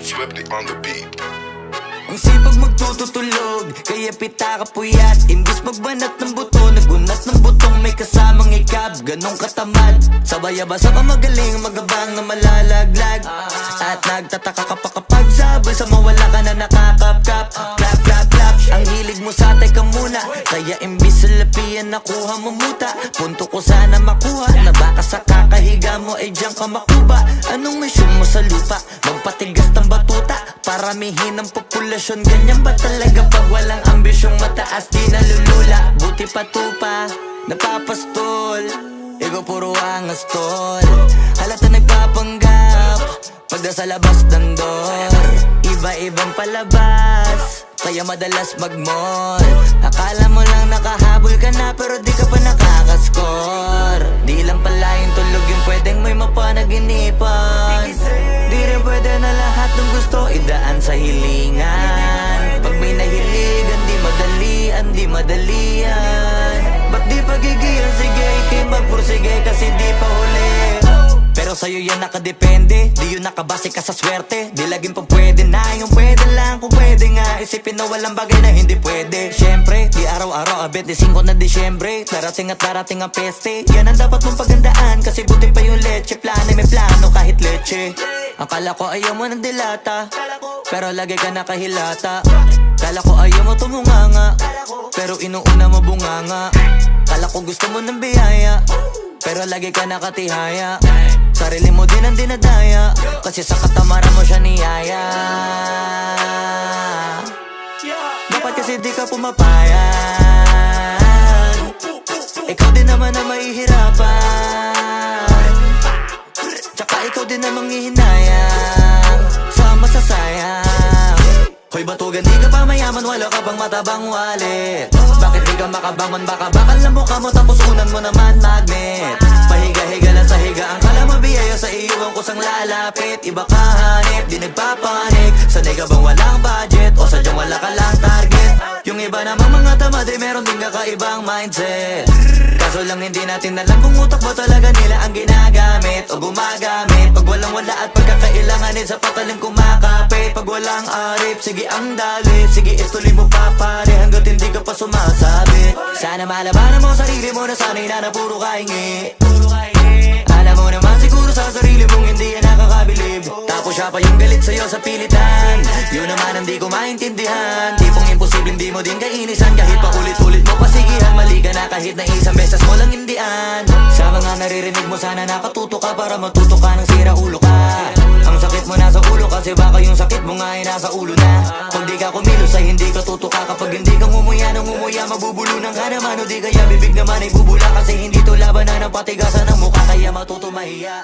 Swifty on the beat. Ang sipag magtututulog, kaya pita ka puyat. Imbis magbanat ng buto, nagunat ng butong may kasamang ikab. Ganong katamad, sabay-abasa ka magaling, magabang na malalaglag. At nagtataka ka pa kapag sabay sa mawala ka na nakakapkap. Clap, clap, clap, ang hilig mo sa teka muna. Kaya imbis sa lapian nakuha mo muta. Punto ko sana makuha, na baka sa kakahiga mo ay diyan ka makuba. Anong mission mo sa lupa? Magpatigas ng batuta, paramihin ang populasyon. Ganyan ba talaga pag walang ambisyong mataas di nalulula? Buti pa tupa, napapastol, ego puro angas tol. Halata nagpapanggap, pagda sa labas ng door. Iba-ibang palabas, kaya madalas mag-mall. Akala mo lang nakahabol ka na, pero di ka pa nakakascore. Di lang pala yung tulog yung pwedeng may mapanaginipan. Di rin pwede na lahat ng gusto idaan sa hilingan. Pag may nahiligan, di madalian. Ba't di pagigilan? Sige, ikay magpursige kasi di pa huli. Pero sa'yo yan nakadepende, di yun nakabase ka sa swerte. Di laging pa pwede na, yung pwede lang kung pwede nga. Isipin na walang bagay na hindi pwede. Siyempre, di araw-araw, 25 na Disyembre. Darating at darating ang peste, yan ang dapat mong pagandaan. Kasi buti pa yung leche, plano may plano kahit leche. Akala ko ayaw mo ng dilata, pero lagi ka nakahilata. Kala ko ayaw mo tumunganga, pero inuuna mo bunganga. Kala ko gusto mo ng biyaya, pero lagi ka nakatihaya. Sarili mo din ang dinadaya, kasi sa katamaran mo siya niyaya. Dapat kasi di ka pumapayag, ikaw din naman na mahihirapan. Tsaka ikaw din namang hihinayang sa masasayang. Hoy batugan, di ka pa mayaman, wala ka pang matabang wallet. Bakit di ka makabangon? Baka bakal na mukha mo tapos unan mo naman magnet. Pahiga-higa lang sa higaan, kala mabiyaya sa iyo ang kusang lalapit. Iba ka hanip, di nagpapanik. Sanay ka bang walang budget o sadyang wala ka lang target? Yung iba namang mga tamad ay meron din kakaibang mindset. Kaso lang hindi natin alam kung utak ba talaga nila ang ginagamit o gumagamit. Pag walang wala at pagkakailanganin sa patalim kumakapit. Pag walang arip, sige ang dali, sige ituloy mo pa pare hanggat hindi ka pa sumasabi. Sana malabanan mo sarili mo na sanay na puro kahingi. Alam mo naman siguro sa sarili mong hindi yan nakakabilib. Tapos siya pa yung galit sa'yo sa pilitan. Yun naman ang di ko maintindihan. Tipong imposible hindi mo din kainisan. Kahit pa ulit-ulit mo pasigihan, mali ka na kahit na isang beses mo lang hindian. Sa mga naririnig mo sana nakatuto ka para matuto ka ng sira ulo ka. Ang sakit mo nasa ulo kasi baka yung sakit mo nga ay nasa ulo na. Pag di ka kumilos ay hindi ka tutuka. Kapag hindi ka ngumuya ng ngumuya, mabubulunan ka naman. O di kaya bibig naman ay bubula kasi hindi to labanan ng patigasan ng mukha. Kaya matuto mahiya.